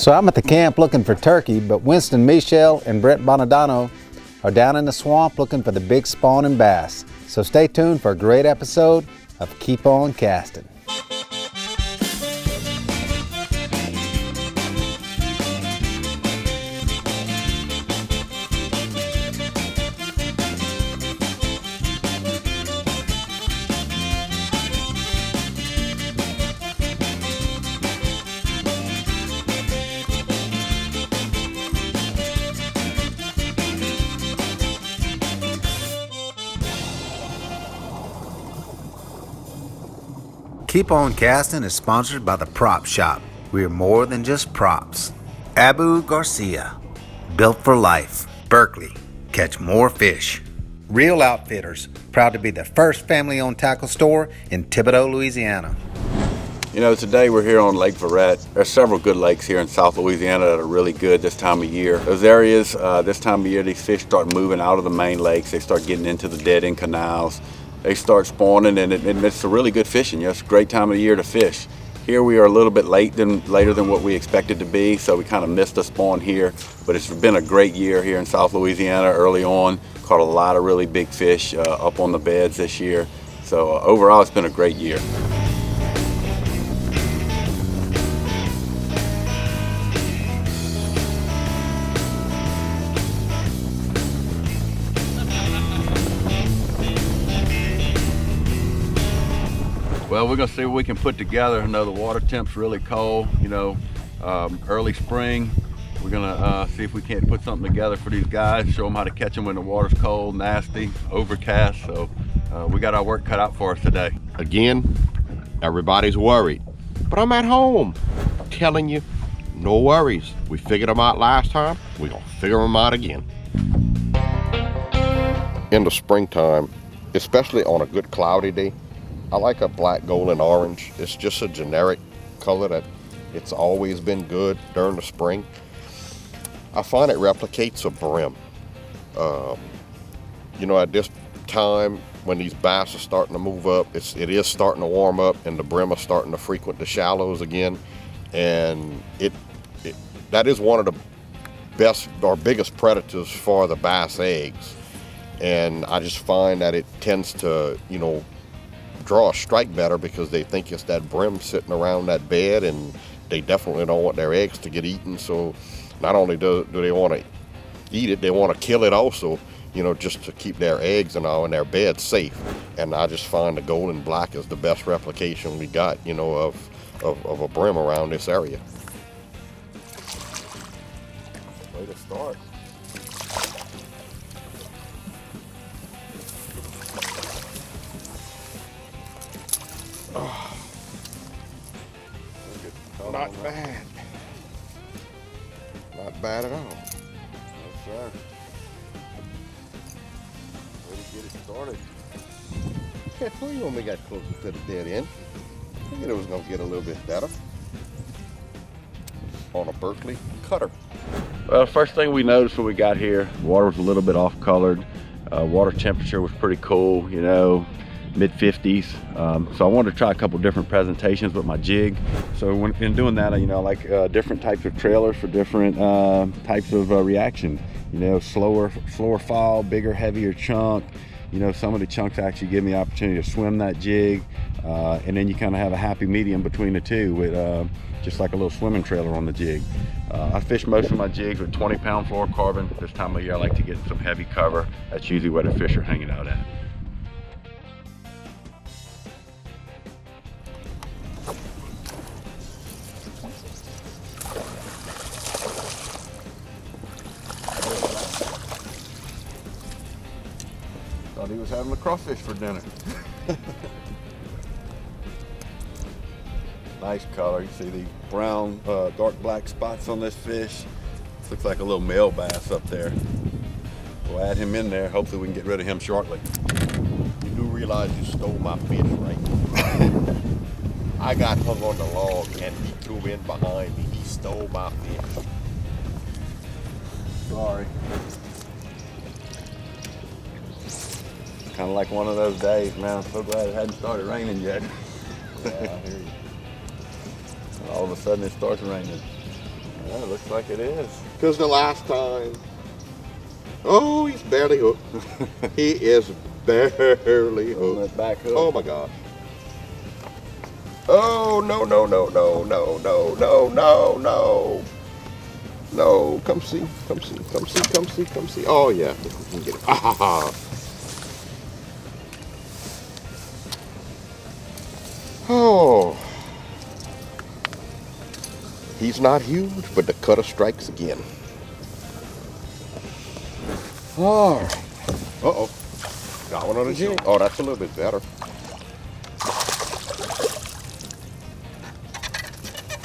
So I'm at the camp looking for turkey, but Winston, Michel, and Brent Bonadona are down in the swamp looking for the big spawning bass. So stay tuned for a great episode of Keep On Casting. Keep On Casting is sponsored by the Prop Shop. We are more than just props. Abu Garcia, built for life. Berkeley, catch more fish. Real Outfitters, proud to be the first family-owned tackle store in Thibodaux, Louisiana. You know, today we're here on Lake Verret. There's several good lakes here in South Louisiana that are really good this time of year. Those areas, this time of year, these fish start moving out of the main lakes. They start getting into the dead-end canals. They start spawning, and it's a really good fishing. You know, it's a great time of the year to fish. Here we are a little bit later than what we expected to be, so we kind of missed the spawn here. But it's been a great year here in South Louisiana early on. Caught a lot of really big fish up on the beds this year. So overall, it's been a great year. Well, we're gonna see what we can put together. I know the water temp's really cold, you know, early spring. We're gonna see if we can't put something together for these guys, show them how to catch them when the water's cold, nasty, overcast. So we got our work cut out for us today. Again, everybody's worried, but I'm at home. I'm telling you, no worries. We figured them out last time, we're gonna figure them out again. In the springtime, especially on a good cloudy day, I like a black, gold, and orange. It's just a generic color that it's always been good during the spring. I find it replicates a brim. You know, at this time when these bass are starting to move up, it is starting to warm up, and the brim are starting to frequent the shallows again. And that is one of the best or biggest predators for the bass eggs. And I just find that it tends to, you know, draw a strike better because they think it's that brim sitting around that bed, and they definitely don't want their eggs to get eaten. So not only do they want to eat it, they want to kill it also, you know, just to keep their eggs and all in their bed safe. And I just find the gold and black is the best replication we got, you know, of a brim around this area. Way to start. Oh. Not bad. Not bad at all. Yes, sir. Ready to get it started. Yeah, I told you when we got closer to the dead end, I figured it was going to get a little bit better. On a Berkeley cutter. Well, first thing we noticed when we got here, water was a little bit off colored. Water temperature was pretty cool, you know, mid-50s. So I wanted to try a couple different presentations with my jig. So in doing that, you know, I like different types of trailers for different types of reaction. You know, slower fall, bigger, heavier chunk. You know, some of the chunks actually give me the opportunity to swim that jig. And then you kind of have a happy medium between the two with just like a little swimming trailer on the jig. I fish most of my jigs with 20-pound fluorocarbon. This time of year I like to get some heavy cover. That's usually where the fish are hanging out at. Thought he was having a crawfish for dinner. Nice color. You see these brown, dark black spots on this fish. This looks like a little male bass up there. We'll add him in there. Hopefully we can get rid of him shortly. You do realize you stole my fish, right? I got hung on the log and he threw in behind me. He stole my fish. Sorry. Kind of like one of those days, man. I'm so glad it hadn't started raining yet. Yeah, I hear you. All of a sudden it starts raining. Yeah, it looks like it is. Because the last time, oh, he's barely hooked. He is barely hooked. Back hook. Oh my gosh. Oh, no, no, no, no, no, no, no, no, no. No, come see, come see, come see, come see, come see. Oh yeah, we can get it. Ah, oh. He's not huge, but the cutter strikes again. All right. Uh-oh. Got one on the jig. Oh, that's a little bit better.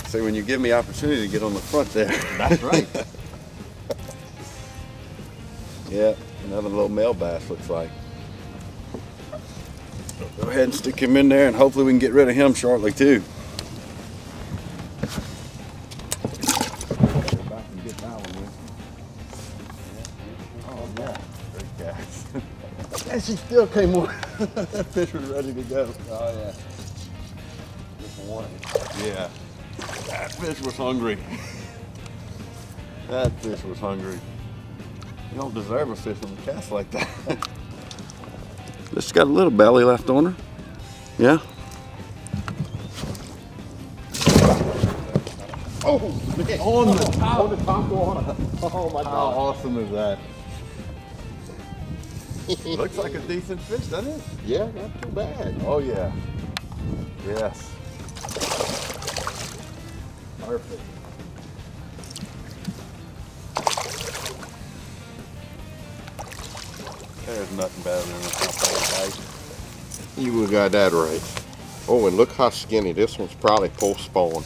See, when you give me opportunity to get on the front there. That's right. Yeah, another little male bass looks like. Go ahead and stick him in there and hopefully we can get rid of him shortly too. Oh yeah, great catch. And she still came on. That fish was ready to go. Oh yeah. Just one. Yeah. That fish was hungry. That fish was hungry. You don't deserve a fish on the cast like that. This got a little belly left on her. Yeah. Oh, man. On the top water. Oh my God. How awesome is that? Looks like a decent fish, doesn't it? Yeah, not too bad. Oh yeah. Yes. Perfect. There's nothing better than a top bite. You got that right. Oh, and look how skinny. This one's probably post-spawn,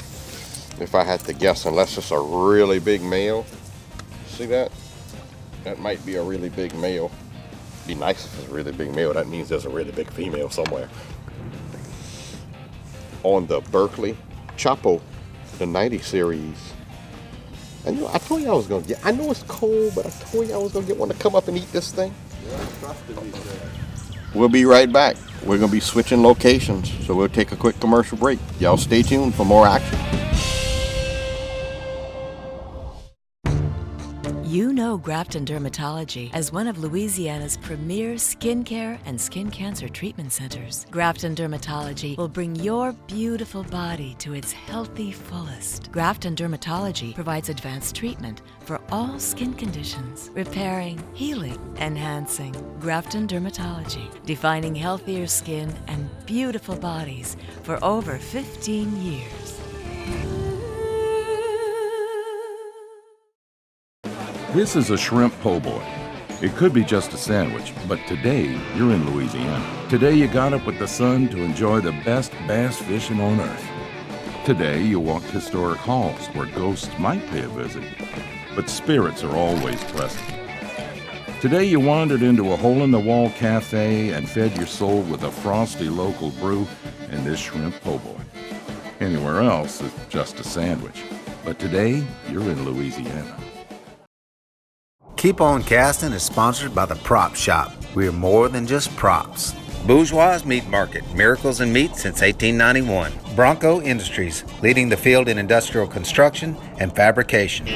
if I had to guess, unless it's a really big male. See that? That might be a really big male. Be nice if it's a really big male. That means there's a really big female somewhere. On the Berkeley Chapo, the 90 series. And you know, I told you I was gonna get, I know it's cold, but I told you I was gonna get one to come up and eat this thing. We'll be right back. We're gonna be switching locations, so we'll take a quick commercial break. Y'all stay tuned for more action. You know Grafton Dermatology as one of Louisiana's premier skincare and skin cancer treatment centers. Grafton Dermatology will bring your beautiful body to its healthy fullest. Grafton Dermatology provides advanced treatment for all skin conditions, repairing, healing, enhancing. Grafton Dermatology, defining healthier skin and beautiful bodies for over 15 years. This is a shrimp po' boy. It could be just a sandwich, but today you're in Louisiana. Today you got up with the sun to enjoy the best bass fishing on earth. Today you walked historic halls where ghosts might pay a visit, but spirits are always present. Today you wandered into a hole-in-the-wall cafe and fed your soul with a frosty local brew and this shrimp po' boy. Anywhere else it's just a sandwich, but today you're in Louisiana. Keep On Castin is sponsored by the Prop Shop. We are more than just props. Bourgeois Meat Market, miracles in meat since 1891. Bronco Industries, leading the field in industrial construction and fabrication.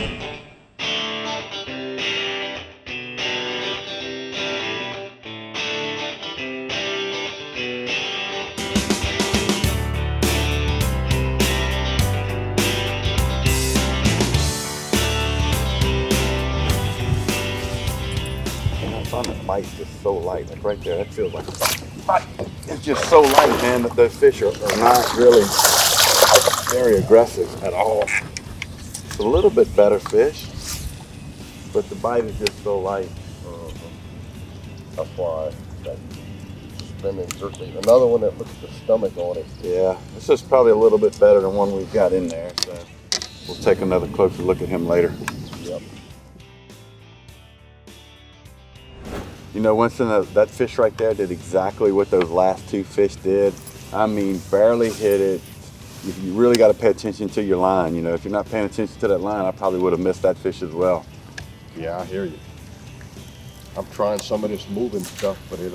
Bite's just so light. Like right there, that feels like a bite. It's just so light, man, that those fish are not really very aggressive at all. It's a little bit better fish, but the bite is just so light. That's why that spinning jerky. Another one that looks at the stomach on it. Yeah, this is probably a little bit better than one we've got in there. So we'll take another closer look at him later. Yep. You know, Winston, that fish right there did exactly what those last two fish did. I mean, barely hit it. You really got to pay attention to your line. You know, if you're not paying attention to that line, I probably would have missed that fish as well. Yeah, I hear you. I'm trying some of this moving stuff, but it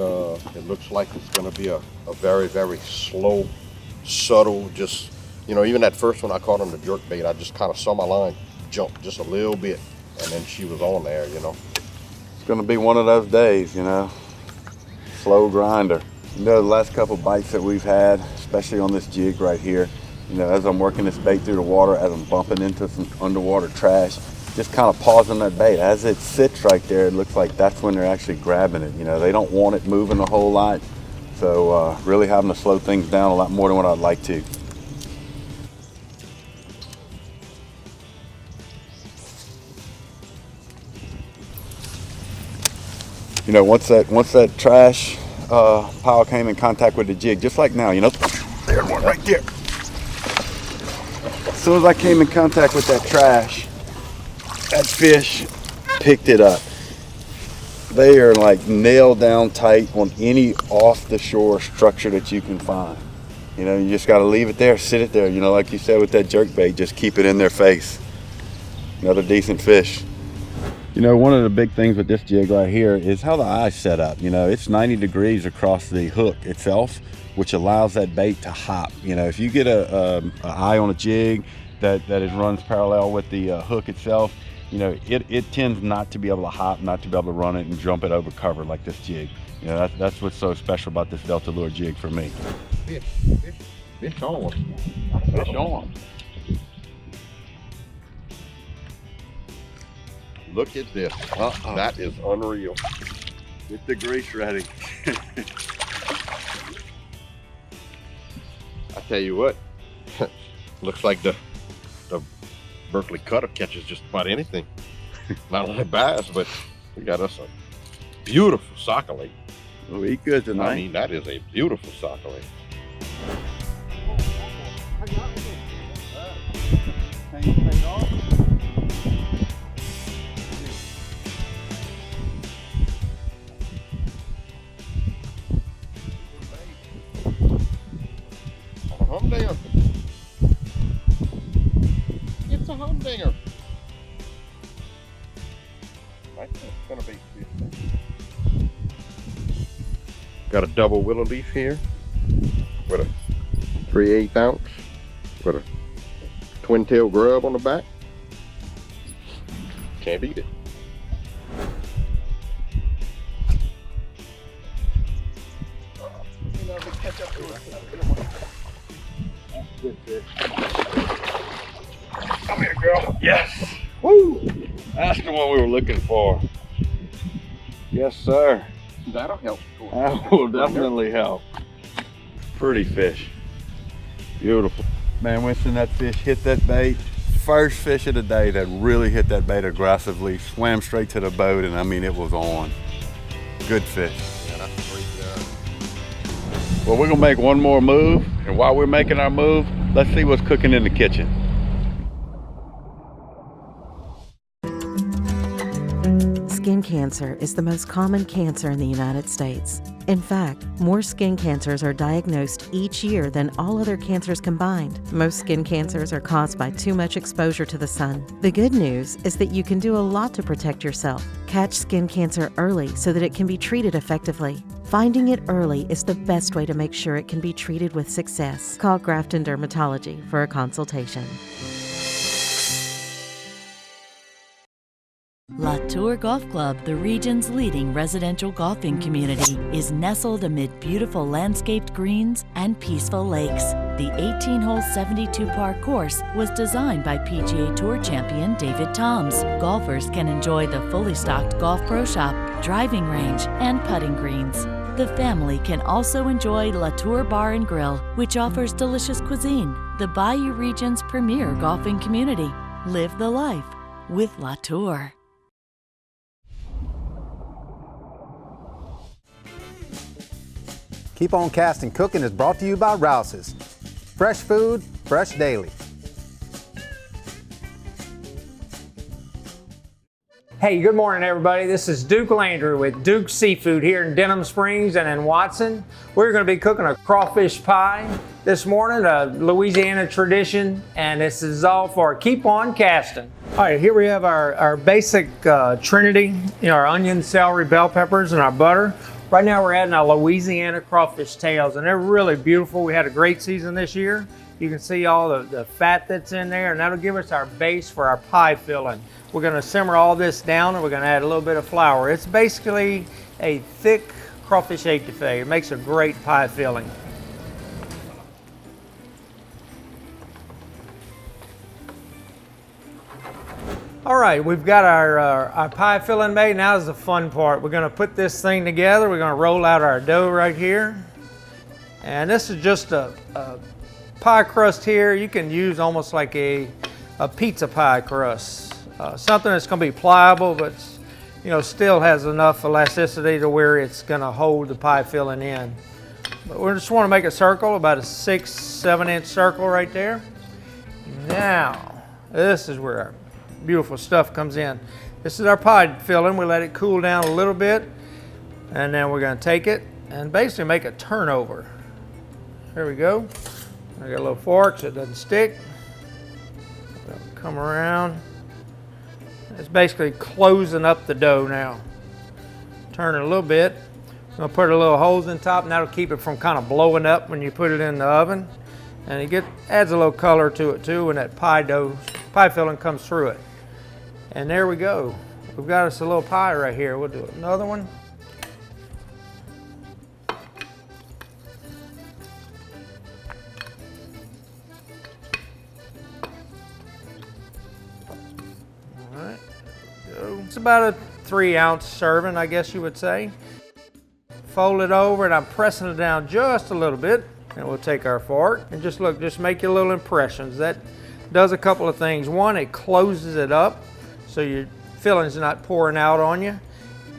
looks like it's going to be a very, very slow, subtle, just, you know, even that first one I caught on the jerk bait, I just kind of saw my line. jumped just a little bit, and then she was on there, you know. It's gonna be one of those days, you know. Slow grinder. You know, the last couple bites that we've had, especially on this jig right here, you know, as I'm working this bait through the water, as I'm bumping into some underwater trash, just kind of pausing that bait. As it sits right there, it looks like that's when they're actually grabbing it. You know, they don't want it moving a whole lot. So really having to slow things down a lot more than what I'd like to. You know, once that trash pile came in contact with the jig, just like now, you know, there's one right there. As soon as I came in contact with that trash, that fish picked it up. They are like nailed down tight on any off the shore structure that you can find. You know, you just got to leave it there, sit it there. You know, like you said with that jerk bait, just keep it in their face. Another decent fish. You know, one of the big things with this jig right here is how the eye's set up. You know, it's 90 degrees across the hook itself, which allows that bait to hop. You know, if you get a eye on a jig that runs parallel with the hook itself, you know, it tends not to be able to hop, not to be able to run it and jump it over cover like this jig. You know, that's what's so special about this Delta lure jig for me. Fish on. Fish on. Look at this. That is unreal. Get the grease ready. I tell you what, looks like the Berkeley cutter catches just about anything. Not only bass, but we got us a beautiful sockeye. We'll eat good tonight. I mean, that is a beautiful sockeye. Humdinger. It's a humdinger. I think it's gonna be 15. Got a double willow leaf here with a 3/8 ounce with a twin tail grub on the back. Can't beat it. Come here, girl. Yes. Woo! That's the one we were looking for. Yes, sir. That'll help. That will definitely help. Pretty fish. Beautiful. Man, Winston, that fish hit that bait. First fish of the day that really hit that bait aggressively. Swam straight to the boat, and I mean, it was on. Good fish. Yeah, that's a great job. Well, we're gonna make one more move, and while we're making our move, let's see what's cooking in the kitchen. Skin cancer is the most common cancer in the United States. In fact, more skin cancers are diagnosed each year than all other cancers combined. Most skin cancers are caused by too much exposure to the sun. The good news is that you can do a lot to protect yourself. Catch skin cancer early so that it can be treated effectively. Finding it early is the best way to make sure it can be treated with success. Call Grafton Dermatology for a consultation. Latour Golf Club, the region's leading residential golfing community, is nestled amid beautiful landscaped greens and peaceful lakes. The 18-hole 72-par course was designed by PGA Tour champion David Toms. Golfers can enjoy the fully stocked golf pro shop, driving range, and putting greens. The family can also enjoy Latour Bar and Grill, which offers delicious cuisine. The Bayou region's premier golfing community. Live the life with Latour. Keep on Casting Cooking is brought to you by Rouse's. Fresh food, fresh daily. Hey, good morning everybody. This is Duke Landry with Duke Seafood here in Denham Springs and in Watson. We're going to be cooking a crawfish pie this morning, a Louisiana tradition, and this is all for Keep on Casting. All right, here we have our basic trinity, our onion, celery, bell peppers, and our butter. Right now we're adding our Louisiana crawfish tails, and they're really beautiful. We had a great season this year. You can see all the fat that's in there, and that'll give us our base for our pie filling. We're gonna simmer all this down, and we're gonna add a little bit of flour. It's basically a thick crawfish etouffee. It makes a great pie filling. All right, we've got our pie filling made. Now is the fun part. We're gonna put this thing together. We're gonna roll out our dough right here. And this is just a pie crust here. You can use almost like a pizza pie crust. Something that's gonna be pliable, but still has enough elasticity to where it's gonna hold the pie filling in. But we just wanna make a circle, about a 6-7 inch circle right there. Now, this is where our beautiful stuff comes in. This is our pie filling. We let it cool down a little bit, and then we're gonna take it and basically make a turnover. There we go. I got a little fork so it doesn't stick. Come around. It's basically closing up the dough now. Turn it a little bit. I'm gonna put a little holes in top, and that'll keep it from kind of blowing up when you put it in the oven. And it adds a little color to it too when that pie filling comes through it. And there we go. We've got us a little pie right here. We'll do another one. All right, there we go. It's about a 3-ounce serving, I guess you would say. Fold it over, and I'm pressing it down just a little bit. And we'll take our fork and just make your little impressions. That does a couple of things. One, it closes it up so your filling's not pouring out on you.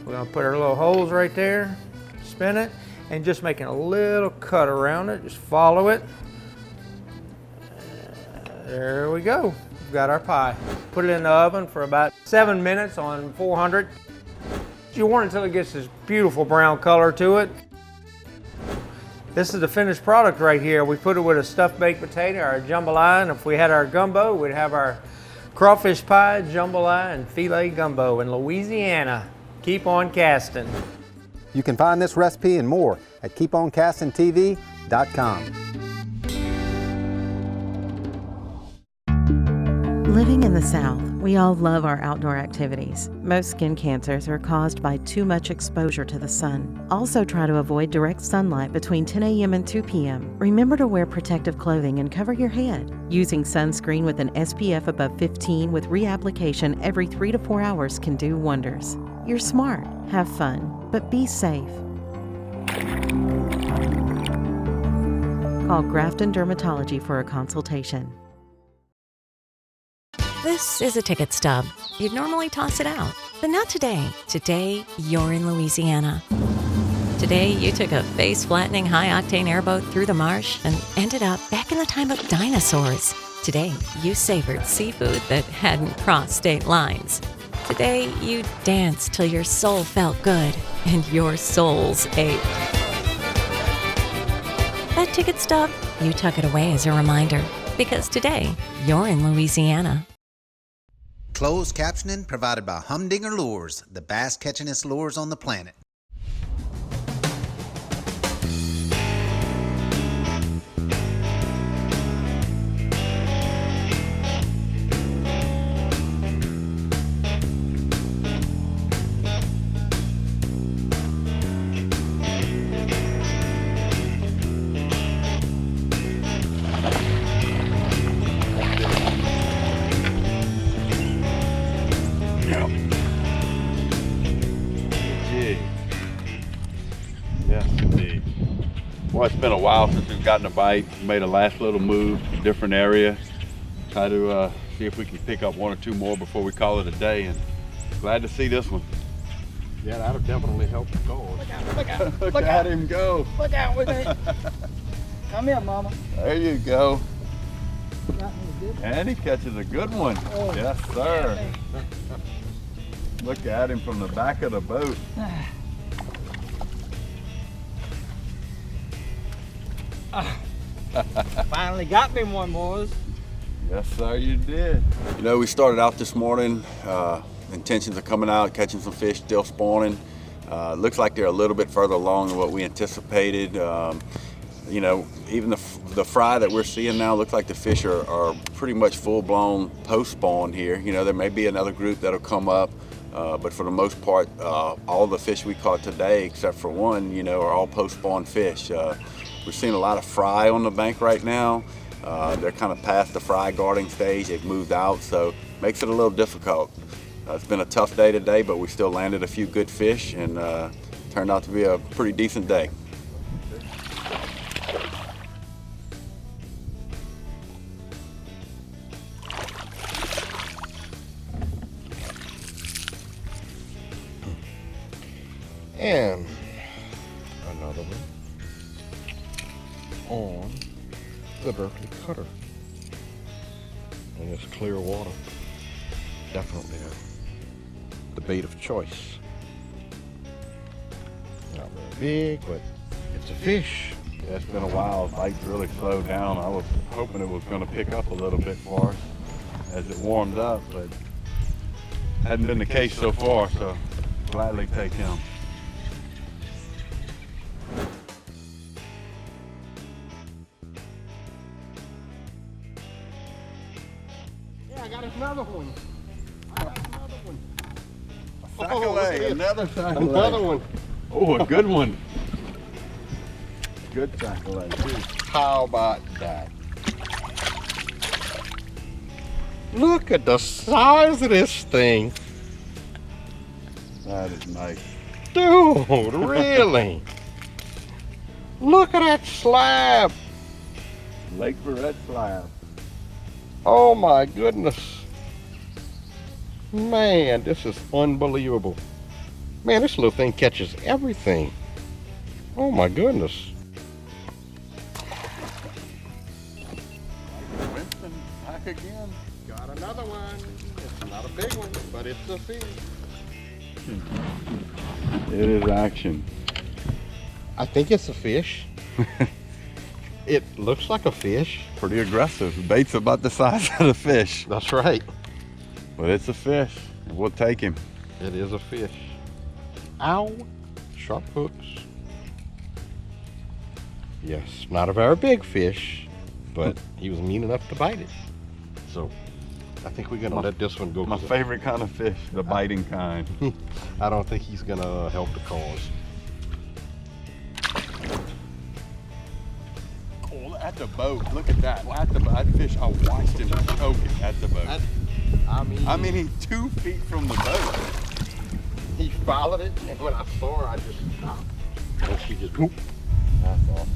We're gonna put our little holes right there, spin it, and just making a little cut around it. Just follow it. There we go. We've got our pie. Put it in the oven for about 7 minutes on 400. You want it until it gets this beautiful brown color to it. This is the finished product right here. We put it with a stuffed baked potato, our jambalaya, and if we had our gumbo, we'd have our crawfish pie, jambalaya, and filet gumbo in Louisiana. Keep on casting. You can find this recipe and more at keeponcastingtv.com. Living in the South, we all love our outdoor activities. Most skin cancers are caused by too much exposure to the sun. Also try to avoid direct sunlight between 10 a.m. and 2 p.m. Remember to wear protective clothing and cover your head. Using sunscreen with an SPF above 15 with reapplication every 3 to 4 hours can do wonders. You're smart, have fun, but be safe. Call Grafton Dermatology for a consultation. This is a ticket stub. You'd normally toss it out, but not today. Today, you're in Louisiana. Today, you took a face-flattening high-octane airboat through the marsh and ended up back in the time of dinosaurs. Today, you savored seafood that hadn't crossed state lines. Today, you danced till your soul felt good and your souls ached. That ticket stub, you tuck it away as a reminder, because today, you're in Louisiana. Closed captioning provided by Humdinger Lures, the bass catchingest lures on the planet. Well, it's been a while since we've gotten a bite. Made a last little move, different area. Try to see if we can pick up 1 or 2 more before we call it a day. And glad to see this one. Yeah, that'll definitely help the cause. Look out, look out. Look at him go. Look out with it. Come here, Mama. There you go. And he catches a good one. Oh, yes, sir. Look at him from the back of the boat. Finally got me one, boys. Yes, sir, you did. You know, we started out this morning, intentions of coming out, catching some fish, still spawning. Looks like they're a little bit further along than what we anticipated. you know, even the fry that we're seeing now looks like the fish are pretty much full-blown post-spawn here. You know, there may be another group that'll come up, but for the most part, all the fish we caught today, except for one, you know, are all post-spawn fish. We're seeing a lot of fry on the bank right now. They're kind of past the fry guarding stage. They've moved out, so makes it a little difficult. It's been a tough day today, but we still landed a few good fish and turned out to be a pretty decent day. And another one on the Berkeley cutter. And it's clear water. Definitely the bait of choice. Not very big, but it's a fish. Yeah, it's been a while. Bites really slowed down. I was hoping it was going to pick up a little bit for us as it warmed up, but hadn't been the case so far, so gladly take him. Yeah, I got another one. Sac-a-lay, another sac-a-lay. Another one. Oh, a good one. Good sac-a-lay too. How about that? Look at the size of this thing. That is nice. Dude, really? Look at that slab. Lake Verret slab. Oh my goodness. Man, this is unbelievable. Man, this little thing catches everything. Oh my goodness. Winston, back again. Got another one. It's not a big one, but it's a fish. It is action. I think it's a fish. It looks like a fish. Pretty aggressive. The bait's about the size of the fish. That's right. But it's a fish. We'll take him. It is a fish. Ow. Sharp hooks. Yes, not a very big fish, but he was mean enough to bite it. So I think we're gonna let this one go. My favorite kind of fish, the biting kind. I don't think he's gonna help the cause. Oh, at the boat, look at that. At the that fish, I watched him choke it at the boat. I mean, he's 2 feet from the boat. He followed it, and when I saw her, I just stopped. And she just whoop. That's all.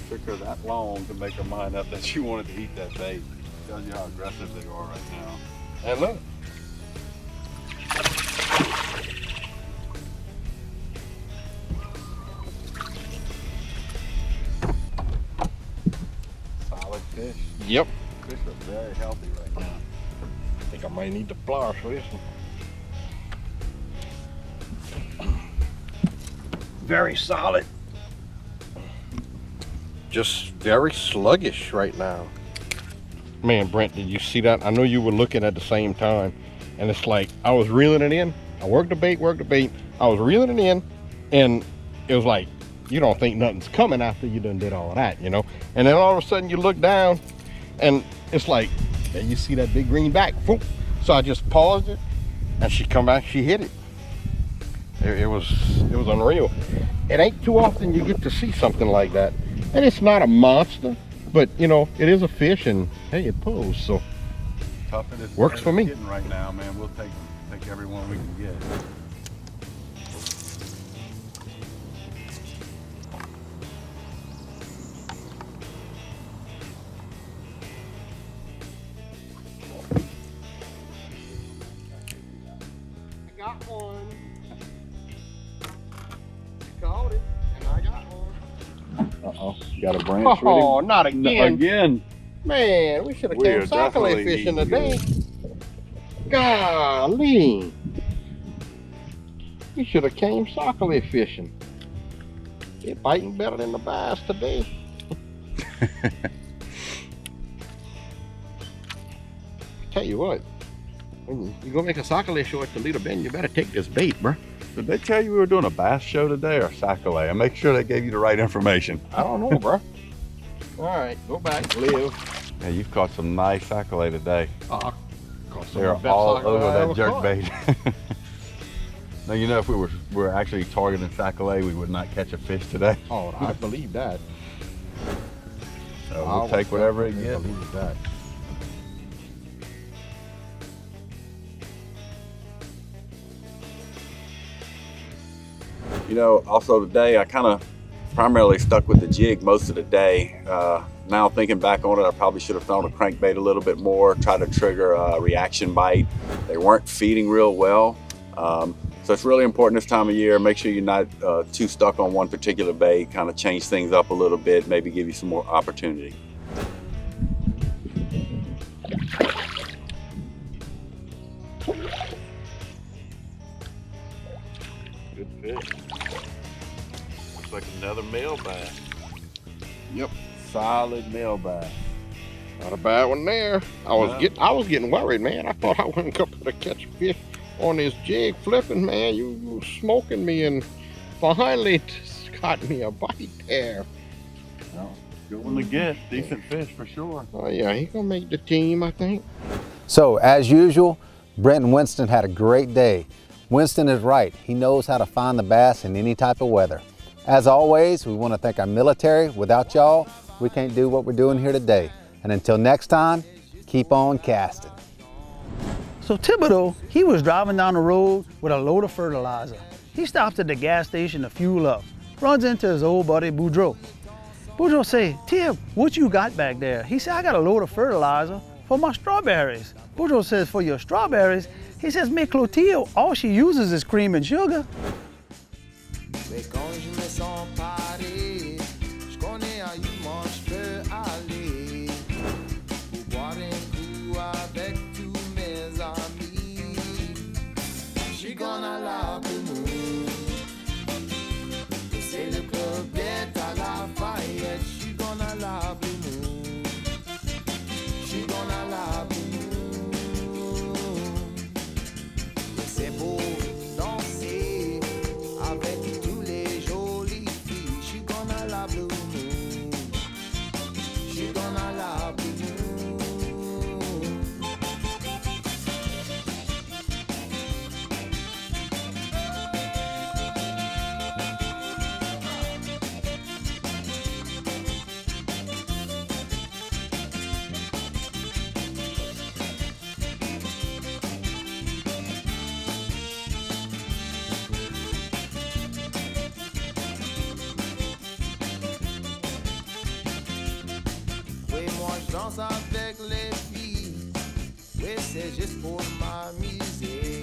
Took her that long to make her mind up that she wanted to eat that bait. Tells you how aggressive they are right now. And look. Solid fish. Yep. Fish are very healthy right now. I think I might need the pliers for this one. Very solid. Just very sluggish right now. Man, Brent, did you see that? I know you were looking at the same time, and it's like I was reeling it in. I worked the bait. I was reeling it in, and it was like you don't think nothing's coming after you done did all that, you know? And then all of a sudden you look down, and it's like, and you see that big green back. Whoop. So I just paused it, and she come back. She hit it. It was unreal. It ain't too often you get to see something like that. And it's not a monster, but you know, it is a fish, and hey, it pulls, so works for me. Right now, man, we'll take every one we can get. I got one. Caught it, and I got one. Uh-oh, got a branch ready? Oh, not again. Again. Man, we should have came sac-a-lay fishing today. Golly. We should have came sac-a-lay fishing. They're biting better than the bass today. Tell you what, when you go make a sac-a-lait show at Toledo Bend, you better take this bait, bro. Did they tell you we were doing a bass show today or sac-a-lait? I make sure they gave you the right information. I don't know, bro. All right, go back, live. Yeah, you've caught some nice sac-a-lait today. Caught some They're of the best all sac-a-lait I over ever that jerk caught. bait. Now, you know, if we were actually targeting sac-a-lait, we would not catch a fish today. Oh, I believe that. So we'll take whatever it gets. Believe that. You know, also today, I kind of primarily stuck with the jig most of the day. Now thinking back on it, I probably should have thrown a crankbait a little bit more, tried to trigger a reaction bite. They weren't feeding real well. So it's really important this time of year. Make sure you're not too stuck on one particular bait, kind of change things up a little bit, maybe give you some more opportunity. Good fish. Looks like another male bass. Yep. Solid male bass. Not a bad one there. I was getting worried, man. I thought I wasn't going to catch a fish on this jig flipping, man. You were smoking me and finally got me a bite there. Well, good one to get. Decent fish for sure. Oh yeah, he's gonna make the team, I think. So as usual, Brent and Winston had a great day. Winston is right. He knows how to find the bass in any type of weather. As always, we want to thank our military. Without y'all, we can't do what we're doing here today. And until next time, keep on casting. So Thibodeau, he was driving down the road with a load of fertilizer. He stops at the gas station to fuel up, runs into his old buddy Boudreaux. Boudreaux say, "Tib, what you got back there?" He said, "I got a load of fertilizer for my strawberries." Boudreaux says, "For your strawberries?" He says, "Mais Clotilde, all she uses is cream and sugar." Danse avec les filles, oui c'est juste pour m'amuser.